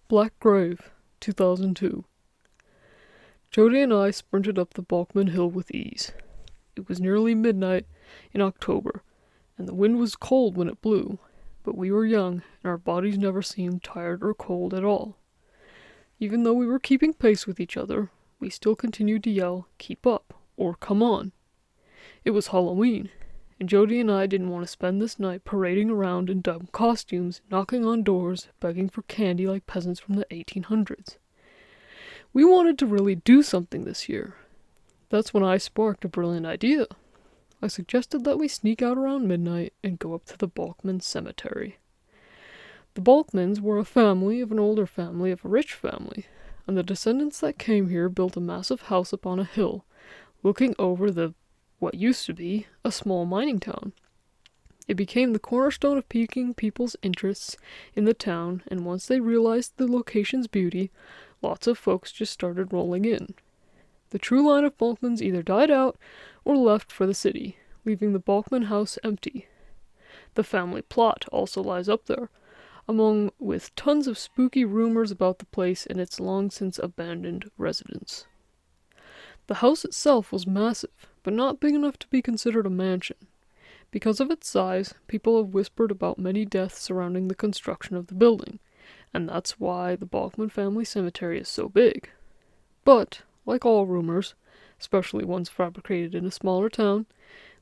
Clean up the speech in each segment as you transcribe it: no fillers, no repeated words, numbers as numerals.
Black Grave, 2002. Jody and I sprinted up the Balkman Hill with ease. It was nearly midnight in October, and the wind was cold when it blew, but we were young, and our bodies never seemed tired or cold at all. Even though we were keeping pace with each other, we still continued to yell, "Keep up," or "Come on." It was Halloween, and Jody and I didn't want to spend this night parading around in dumb costumes, knocking on doors, begging for candy like peasants from the 1800s. We wanted to really do something this year. That's when I sparked a brilliant idea. I suggested that we sneak out around midnight and go up to the Balkman Cemetery. The Balkmans were a family of an older family of a rich family, and the descendants that came here built a massive house upon a hill, looking over what used to be a small mining town. It became the cornerstone of piquing people's interests in the town, and once they realized the location's beauty, lots of folks just started rolling in. The true line of Balkmans either died out or left for the city, leaving the Balkman house empty. The family plot also lies up there, with tons of spooky rumors about the place and its long since abandoned residents. The house itself was massive, but not big enough to be considered a mansion. Because of its size, people have whispered about many deaths surrounding the construction of the building, and that's why the Balkman family cemetery is so big. But, like all rumors, especially ones fabricated in a smaller town,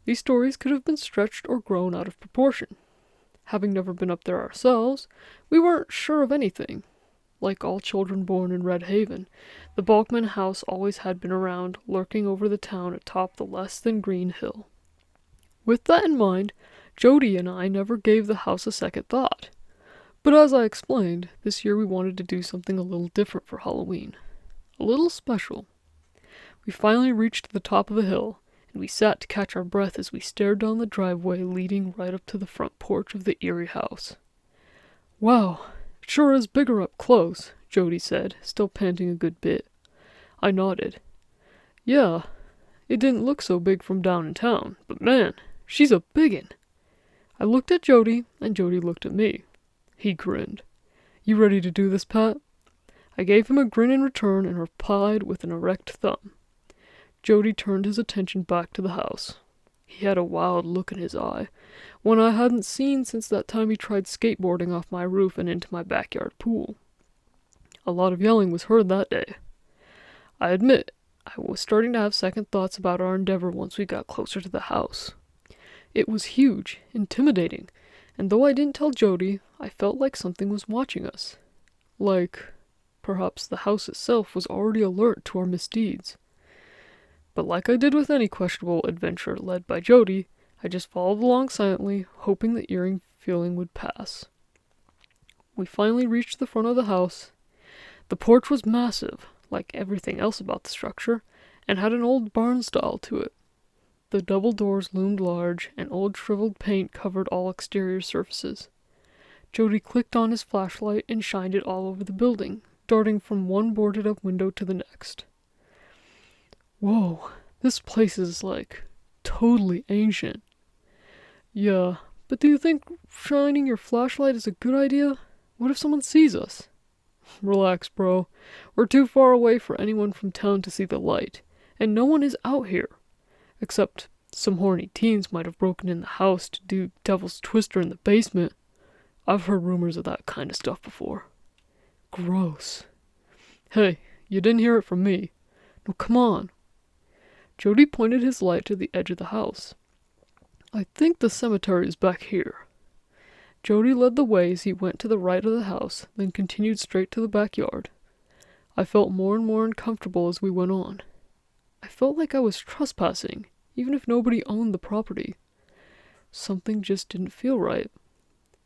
these stories could have been stretched or grown out of proportion. Having never been up there ourselves, we weren't sure of anything. Like all children born in Red Haven, the Balkman house always had been around, lurking over the town atop the less-than-green hill. With that in mind, Jody and I never gave the house a second thought. But as I explained, this year we wanted to do something a little different for Halloween. A little special. We finally reached the top of the hill, and we sat to catch our breath as we stared down the driveway leading right up to the front porch of the eerie house. "Wow, it sure is bigger up close," Jody said, still panting a good bit. I nodded. "Yeah, it didn't look so big from down in town, but man, she's a biggin'." I looked at Jody, and Jody looked at me. He grinned. "You ready to do this, Pat?" I gave him a grin in return and replied with an erect thumb. Jody turned his attention back to the house. He had a wild look in his eye, one I hadn't seen since that time he tried skateboarding off my roof and into my backyard pool. A lot of yelling was heard that day. I admit, I was starting to have second thoughts about our endeavor once we got closer to the house. It was huge, intimidating, and though I didn't tell Jody, I felt like something was watching us. Like, perhaps the house itself was already alert to our misdeeds. But like I did with any questionable adventure led by Jody, I just followed along silently, hoping the eerie feeling would pass. We finally reached the front of the house. The porch was massive, like everything else about the structure, and had an old barn style to it. The double doors loomed large, and old shriveled paint covered all exterior surfaces. Jody clicked on his flashlight and shined it all over the building, darting from one boarded-up window to the next. "Whoa, this place is, totally ancient." "Yeah, but do you think shining your flashlight is a good idea? What if someone sees us?" "Relax, bro. We're too far away for anyone from town to see the light, and no one is out here. Except some horny teens might have broken in the house to do Devil's Twister in the basement. I've heard rumors of that kind of stuff before." "Gross." "Hey, you didn't hear it from me. No, come on." Jody pointed his light to the edge of the house. "I think the cemetery is back here." Jody led the way as he went to the right of the house, then continued straight to the backyard. I felt more and more uncomfortable as we went on. I felt like I was trespassing, even if nobody owned the property. Something just didn't feel right.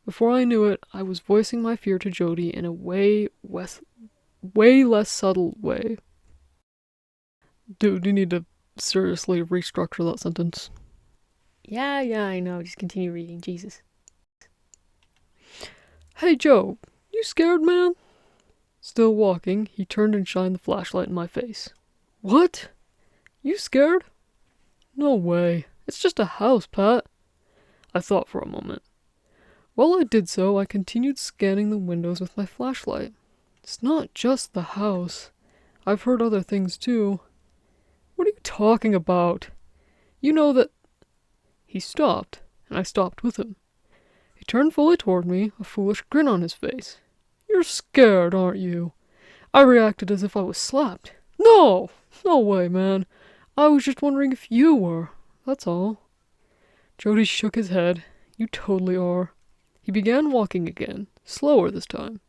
Before I knew it, I was voicing my fear to Jody in a way less subtle way. Dude, you need to seriously restructure that sentence. Yeah, I know. Just continue reading. Jesus. "Hey, Joe, you scared, man?" Still walking, he turned and shined the flashlight in my face. "What? You scared?" "No way. It's just a house, Pat." I thought for a moment. While I did so, I continued scanning the windows with my flashlight. It's not just the house. I've heard other things too. What are you talking about? You know that... He stopped, and I stopped with him. He turned fully toward me, a foolish grin on his face. You're scared, aren't you? I reacted as if I was slapped. No! No way, man. I was just wondering if you were. That's all. Jody shook his head. You totally are. He began walking again, slower this time.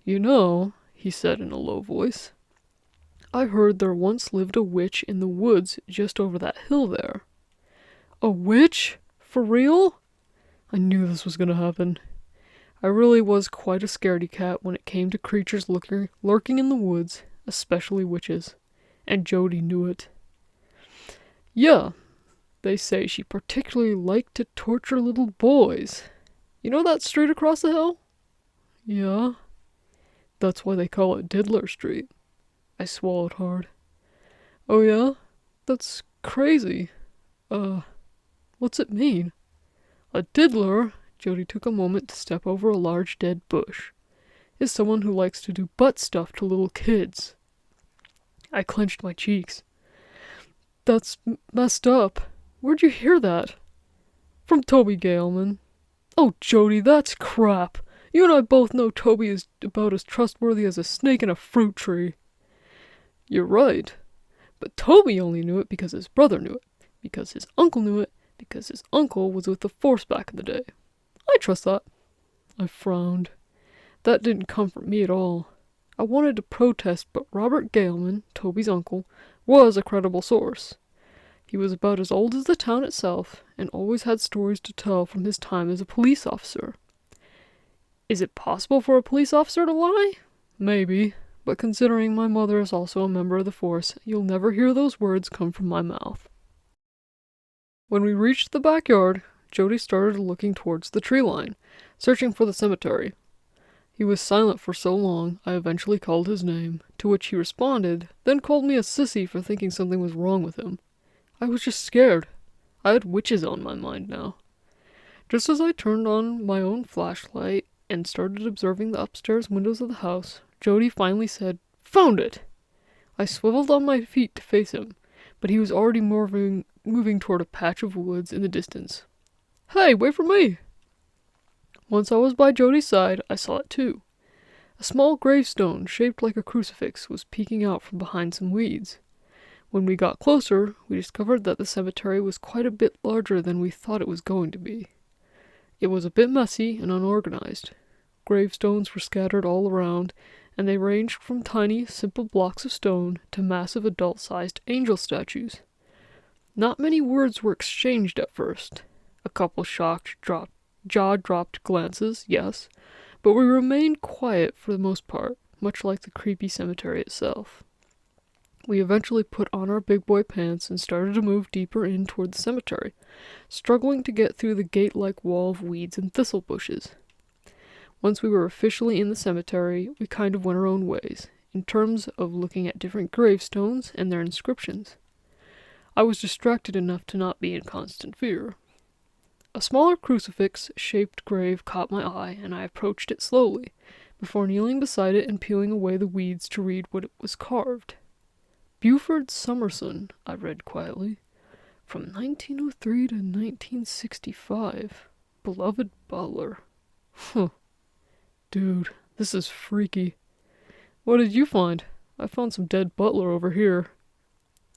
You know, he said in a low voice, I heard there once lived a witch in the woods just over that hill there. A witch? For real? I knew this was gonna happen. I really was quite a scaredy cat when it came to creatures lurking in the woods, especially witches. And Jody knew it. Yeah, they say she particularly liked to torture little boys. You know that street across the hill? Yeah. That's why they call it Diddler Street. I swallowed hard. Oh yeah? That's crazy. What's it mean? A diddler, Jody took a moment to step over a large dead bush, is someone who likes to do butt stuff to little kids. I clenched my cheeks. That's messed up. Where'd you hear that? From Toby Galeman. Oh, Jody, that's crap. You and I both know Toby is about as trustworthy as a snake in a fruit tree. You're right. But Toby only knew it because his brother knew it, because his uncle knew it, because his uncle was with the Force back in the day. I trust that. I frowned. That didn't comfort me at all. I wanted to protest, but Robert Galeman, Toby's uncle, was a credible source. He was about as old as the town itself, and always had stories to tell from his time as a police officer. Is it possible for a police officer to lie? Maybe, but considering my mother is also a member of the Force, you'll never hear those words come from my mouth. When we reached the backyard, Jody started looking towards the tree line, searching for the cemetery. He was silent for so long, I eventually called his name, to which he responded, then called me a sissy for thinking something was wrong with him. I was just scared. I had witches on my mind now. Just as I turned on my own flashlight and started observing the upstairs windows of the house, Jody finally said, "Found it!" I swiveled on my feet to face him, but he was already moving toward a patch of woods in the distance. Hey, wait for me! Once I was by Jody's side, I saw it too. A small gravestone shaped like a crucifix was peeking out from behind some weeds. When we got closer, we discovered that the cemetery was quite a bit larger than we thought it was going to be. It was a bit messy and unorganized. Gravestones were scattered all around, and they ranged from tiny, simple blocks of stone to massive adult-sized angel statues. Not many words were exchanged at first. A couple shocked, jaw-dropped glances, yes, but we remained quiet for the most part, much like the creepy cemetery itself. We eventually put on our big boy pants and started to move deeper in toward the cemetery, struggling to get through the gate-like wall of weeds and thistle bushes. Once we were officially in the cemetery, we kind of went our own ways, in terms of looking at different gravestones and their inscriptions. I was distracted enough to not be in constant fear. A smaller crucifix-shaped grave caught my eye, and I approached it slowly, before kneeling beside it and peeling away the weeds to read what it was carved. Buford Summerson, I read quietly. From 1903 to 1965. Beloved butler. Huh. Dude, this is freaky. What did you find? I found some dead butler over here.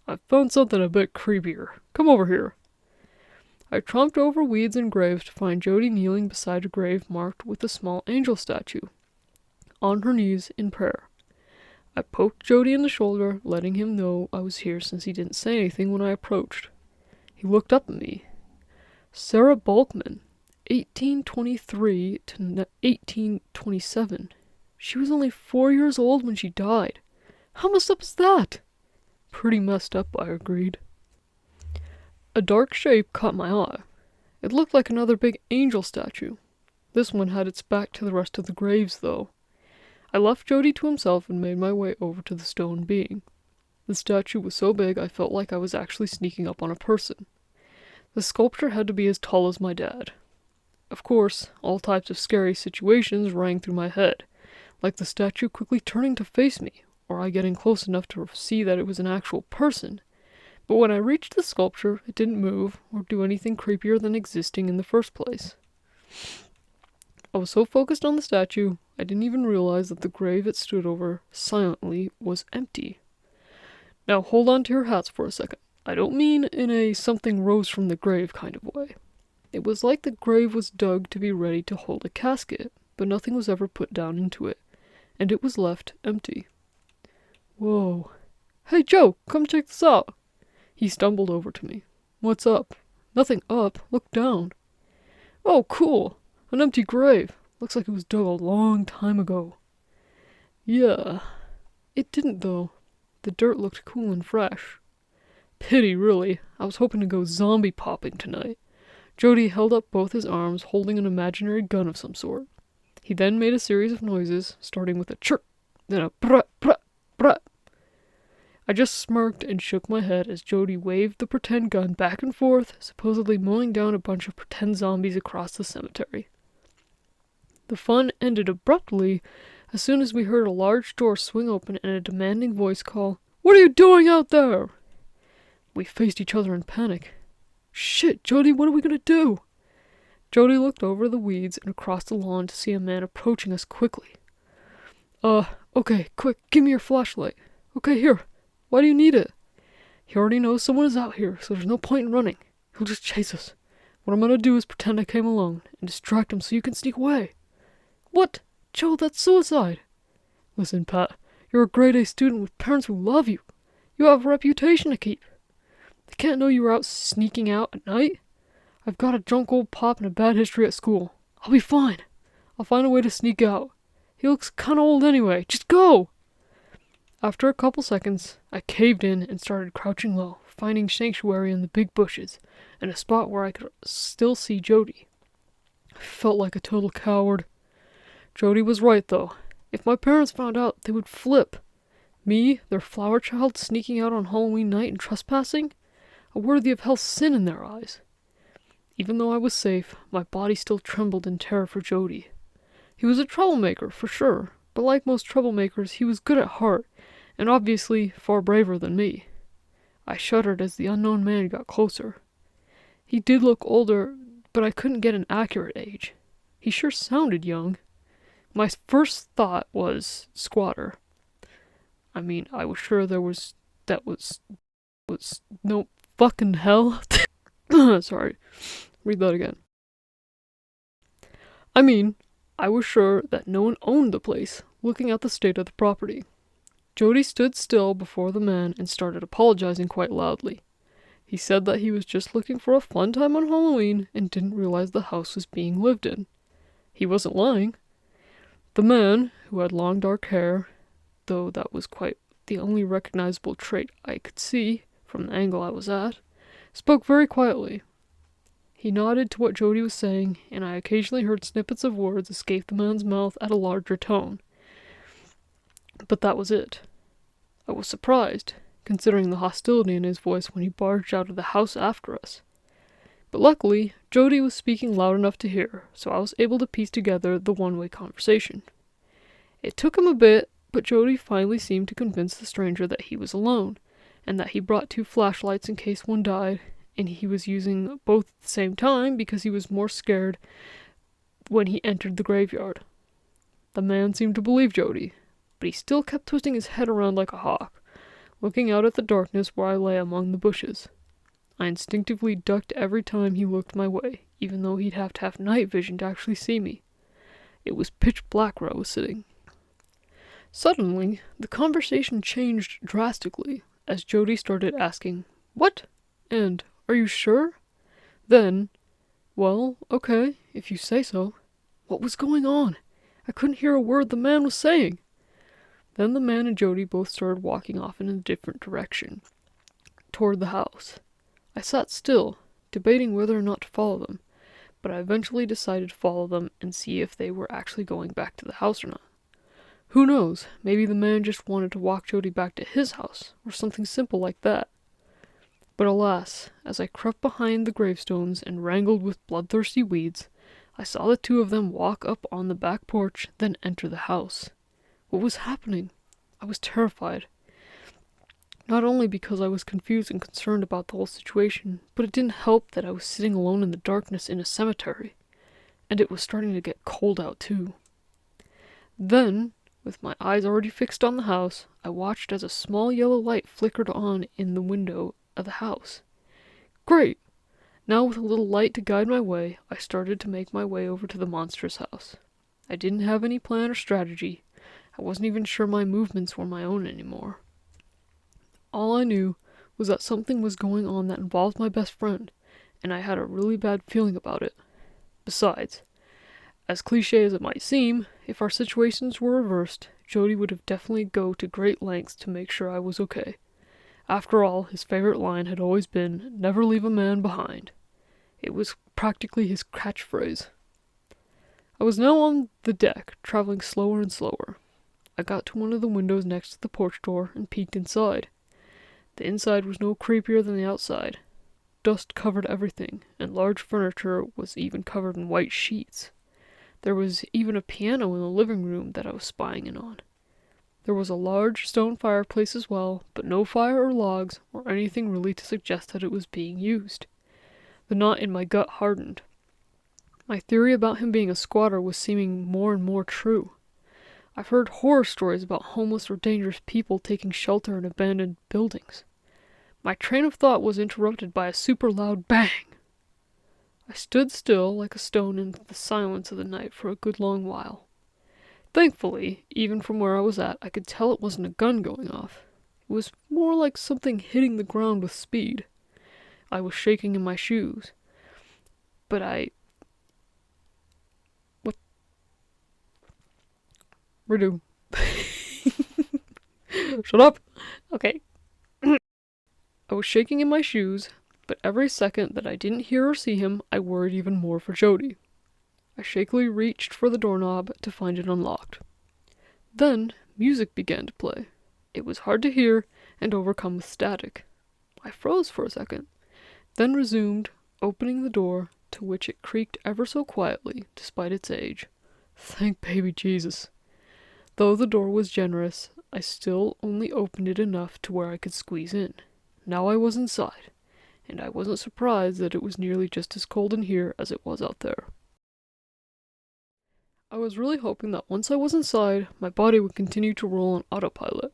I found something a bit creepier. Come over here. I tromped over weeds and graves to find Jody kneeling beside a grave marked with a small angel statue, on her knees in prayer. I poked Jody in the shoulder, letting him know I was here since he didn't say anything when I approached. He looked up at me. Sarah Balkman, 1823 to 1827. She was only 4 years old when she died. How messed up is that? Pretty messed up, I agreed. A dark shape caught my eye. It looked like another big angel statue. This one had its back to the rest of the graves, though. I left Jody to himself and made my way over to the stone being. The statue was so big I felt like I was actually sneaking up on a person. The sculpture had to be as tall as my dad. Of course, all types of scary situations rang through my head, like the statue quickly turning to face me, or I getting close enough to see that it was an actual person. But when I reached the sculpture, it didn't move or do anything creepier than existing in the first place. I was so focused on the statue, I didn't even realize that the grave it stood over silently was empty. Now hold on to your hats for a second. I don't mean in a something rose from the grave kind of way. It was like the grave was dug to be ready to hold a casket, but nothing was ever put down into it, and it was left empty. Whoa. Hey Joe, come check this out. He stumbled over to me. What's up? Nothing up. Look down. Oh, cool. An empty grave. Looks like it was dug a long time ago. Yeah. It didn't, though. The dirt looked cool and fresh. Pity, really. I was hoping to go zombie popping tonight. Jody held up both his arms, holding an imaginary gun of some sort. He then made a series of noises, starting with a chirp, then a brut, brut, brut. I just smirked and shook my head as Jody waved the pretend gun back and forth, supposedly mowing down a bunch of pretend zombies across the cemetery. The fun ended abruptly as soon as we heard a large door swing open and a demanding voice call, "What are you doing out there?" We faced each other in panic. Shit, Jody, what are we gonna do? Jody looked over the weeds and across the lawn to see a man approaching us quickly. Okay, quick, give me your flashlight. Okay, here. Why do you need it? He already knows someone is out here, so there's no point in running. He'll just chase us. What I'm gonna do is pretend I came alone and distract him so you can sneak away. What? Joe, that's suicide. Listen, Pat, you're a grade A student with parents who love you. You have a reputation to keep. They can't know you were out sneaking out at night. I've got a drunk old pop and a bad history at school. I'll be fine. I'll find a way to sneak out. He looks kinda old anyway. Just go! After a couple seconds, I caved in and started crouching low, finding sanctuary in the big bushes, and a spot where I could still see Jody. I felt like a total coward. Jody was right, though. If my parents found out, they would flip. Me, their flower child, sneaking out on Halloween night and trespassing? A worthy of hell's sin in their eyes. Even though I was safe, my body still trembled in terror for Jody. He was a troublemaker, for sure, but like most troublemakers, he was good at heart, and obviously far braver than me. I shuddered as the unknown man got closer. He did look older, but I couldn't get an accurate age. He sure sounded young. My first thought was squatter. I mean, I was sure was no fucking hell. Sorry, read that again. I was sure that no one owned the place, looking at the state of the property. Jody stood still before the man and started apologizing quite loudly. He said that he was just looking for a fun time on Halloween and didn't realize the house was being lived in. He wasn't lying. The man, who had long dark hair, though that was quite the only recognizable trait I could see from the angle I was at, spoke very quietly. He nodded to what Jody was saying, and I occasionally heard snippets of words escape the man's mouth at a larger tone. But that was it. I was surprised, considering the hostility in his voice when he barged out of the house after us. But luckily, Jody was speaking loud enough to hear, so I was able to piece together the one-way conversation. It took him a bit, but Jody finally seemed to convince the stranger that he was alone, and that he brought 2 flashlights in case one died, and he was using both at the same time because he was more scared when he entered the graveyard. The man seemed to believe Jody, but he still kept twisting his head around like a hawk, looking out at the darkness where I lay among the bushes. I instinctively ducked every time he looked my way, even though he'd have to have night vision to actually see me. It was pitch black where I was sitting. Suddenly, the conversation changed drastically as Jody started asking, "What? And are you sure?" Then, "Well, okay, if you say so." What was going on? I couldn't hear a word the man was saying. Then the man and Jody both started walking off in a different direction, toward the house. I sat still, debating whether or not to follow them, but I eventually decided to follow them and see if they were actually going back to the house or not. Who knows, maybe the man just wanted to walk Jody back to his house, or something simple like that. But alas, as I crept behind the gravestones and wrangled with bloodthirsty weeds, I saw the 2 of them walk up on the back porch, then enter the house. What was happening? I was terrified. Not only because I was confused and concerned about the whole situation, but it didn't help that I was sitting alone in the darkness in a cemetery, and it was starting to get cold out too. Then, with my eyes already fixed on the house, I watched as a small yellow light flickered on in the window of the house. Great! Now with a little light to guide my way, I started to make my way over to the monster's house. I didn't have any plan or strategy. I wasn't even sure my movements were my own anymore. All I knew was that something was going on that involved my best friend, and I had a really bad feeling about it. Besides, as cliche as it might seem, if our situations were reversed, Jody would have definitely go to great lengths to make sure I was okay. After all, his favorite line had always been, "Never leave a man behind." It was practically his catchphrase. I was now on the deck, traveling slower and slower. I got to one of the windows next to the porch door and peeked inside. The inside was no creepier than the outside. Dust covered everything, and large furniture was even covered in white sheets. There was even a piano in the living room that I was spying in on. There was a large stone fireplace as well, but no fire or logs, or anything really to suggest that it was being used. The knot in my gut hardened. My theory about him being a squatter was seeming more and more true. I've heard horror stories about homeless or dangerous people taking shelter in abandoned buildings. My train of thought was interrupted by a super loud bang. I stood still like a stone in the silence of the night for a good long while. Thankfully, even from where I was at, I could tell it wasn't a gun going off. It was more like something hitting the ground with speed. I was shaking in my shoes. But What? Redo. Shut up! Okay. I was shaking in my shoes, but every second that I didn't hear or see him, I worried even more for Jody. I shakily reached for the doorknob to find it unlocked. Then, music began to play. It was hard to hear and overcome with static. I froze for a second, then resumed, opening the door, to which it creaked ever so quietly, despite its age. Thank baby Jesus. Though the door was generous, I still only opened it enough to where I could squeeze in. Now I was inside, and I wasn't surprised that it was nearly just as cold in here as it was out there. I was really hoping that once I was inside, my body would continue to roll on autopilot.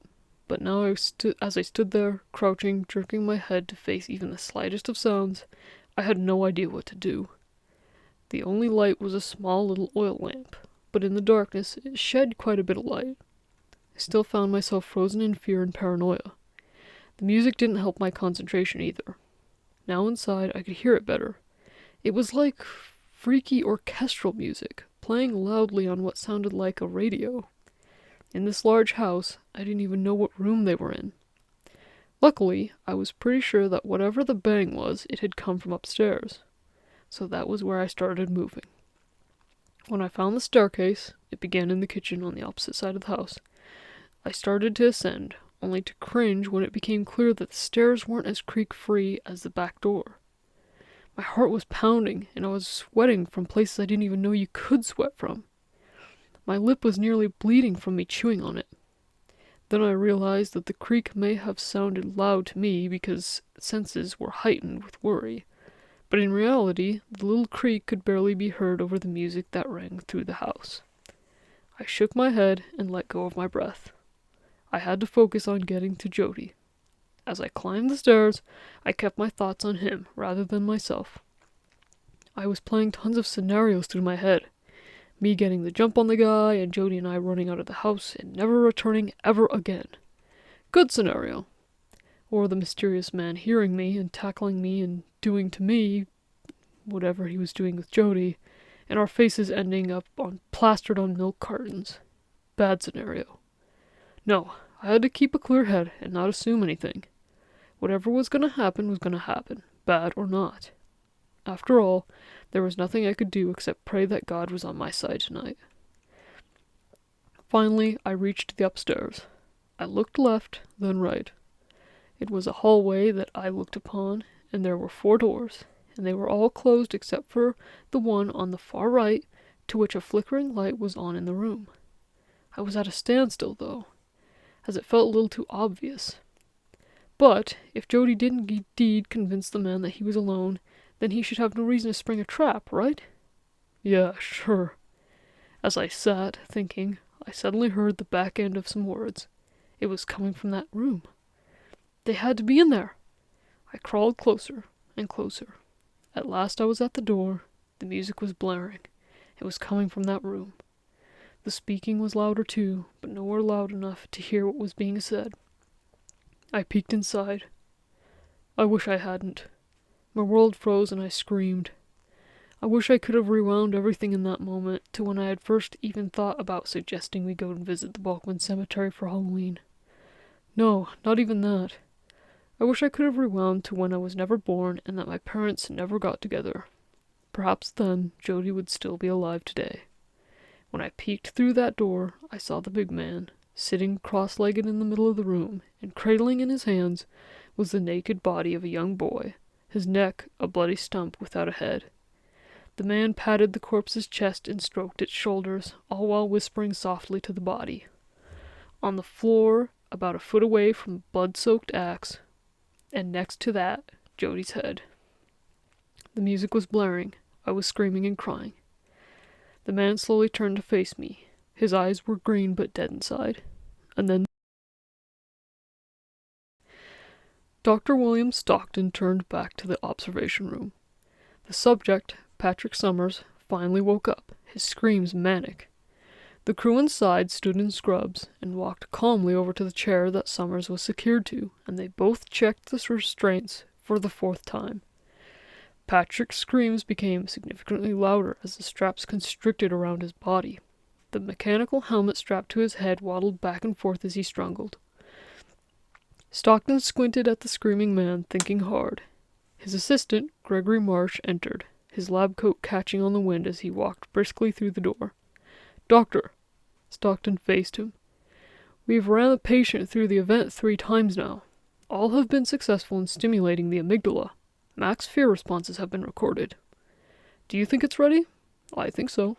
But now as I stood there, crouching, jerking my head to face even the slightest of sounds, I had no idea what to do. The only light was a small little oil lamp, but in the darkness it shed quite a bit of light. I still found myself frozen in fear and paranoia. The music didn't help my concentration either. Now inside, I could hear it better. It was like freaky orchestral music, playing loudly on what sounded like a radio. In this large house, I didn't even know what room they were in. Luckily, I was pretty sure that whatever the bang was, it had come from upstairs. So that was where I started moving. When I found the staircase, it began in the kitchen on the opposite side of the house. I started to ascend, only to cringe when it became clear that the stairs weren't as creak-free as the back door. My heart was pounding, and I was sweating from places I didn't even know you could sweat from. My lip was nearly bleeding from me chewing on it. Then I realized that the creak may have sounded loud to me because senses were heightened with worry, but in reality, the little creak could barely be heard over the music that rang through the house. I shook my head and let go of my breath. I had to focus on getting to Jody. As I climbed the stairs, I kept my thoughts on him rather than myself. I was playing tons of scenarios through my head. Me getting the jump on the guy, and Jody and I running out of the house and never returning ever again. Good scenario. Or the mysterious man hearing me and tackling me and doing to me whatever he was doing with Jody, and our faces ending up plastered on milk cartons. Bad scenario. No, I had to keep a clear head and not assume anything. Whatever was going to happen, bad or not. After all, there was nothing I could do except pray that God was on my side tonight. Finally, I reached the upstairs. I looked left, then right. It was a hallway that I looked upon, and there were 4 doors, and they were all closed except for the one on the far right, to which a flickering light was on in the room. I was at a standstill, though, as it felt a little too obvious. But if Jody did indeed convince the man that he was alone, then he should have no reason to spring a trap, right? Yeah, sure. As I sat, thinking, I suddenly heard the back end of some words. It was coming from that room. They had to be in there. I crawled closer and closer. At last I was at the door. The music was blaring. It was coming from that room. The speaking was louder too, but nowhere loud enough to hear what was being said. I peeked inside. I wish I hadn't. My world froze and I screamed. I wish I could have rewound everything in that moment to when I had first even thought about suggesting we go and visit the Balkman Cemetery for Halloween. No, not even that. I wish I could have rewound to when I was never born and that my parents never got together. Perhaps then Jody would still be alive today. When I peeked through that door, I saw the big man, sitting cross-legged in the middle of the room, and cradling in his hands was the naked body of a young boy, his neck a bloody stump without a head. The man patted the corpse's chest and stroked its shoulders, all while whispering softly to the body. On the floor, about a foot away from the blood-soaked axe, and next to that, Jody's head. The music was blaring. I was screaming and crying. The man slowly turned to face me. His eyes were green but dead inside. And then Dr. William Stockton turned back to the observation room. The subject, Patrick Summers, finally woke up, his screams manic. The crew inside stood in scrubs and walked calmly over to the chair that Summers was secured to, and they both checked the restraints for the fourth time. Patrick's screams became significantly louder as the straps constricted around his body. The mechanical helmet strapped to his head waddled back and forth as he struggled. Stockton squinted at the screaming man, thinking hard. His assistant, Gregory Marsh, entered, his lab coat catching on the wind as he walked briskly through the door. "Doctor," Stockton faced him. "We've ran the patient through the event 3 times now. All have been successful in stimulating the amygdala. Max fear responses have been recorded. Do you think it's ready? I think so."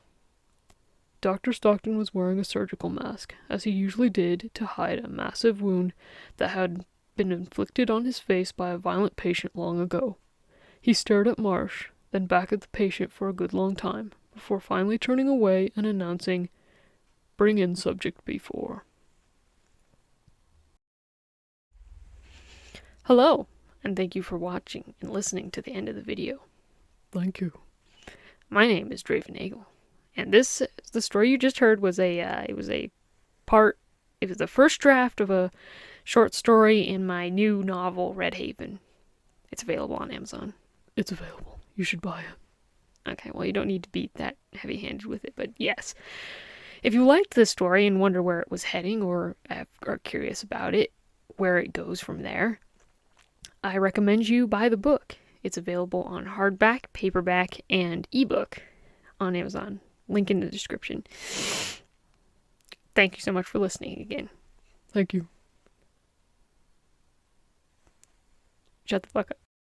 Dr. Stockton was wearing a surgical mask, as he usually did, to hide a massive wound that had been inflicted on his face by a violent patient long ago. He stared at Marsh, then back at the patient for a good long time, before finally turning away and announcing, "Bring in subject B4. Hello, and thank you for watching and listening to the end of the video. Thank you. My name is Draven Nagel, and the story you just heard was it was the first draft of a short story in my new novel, Red Haven. It's available on Amazon. It's available. You should buy it. Okay, well, you don't need to be that heavy-handed with it, but yes. If you liked this story and wonder where it was heading or are curious about it, where it goes from there, I recommend you buy the book. It's available on hardback, paperback, and ebook on Amazon. Link in the description. Thank you so much for listening again. Thank you. Shut the fuck up.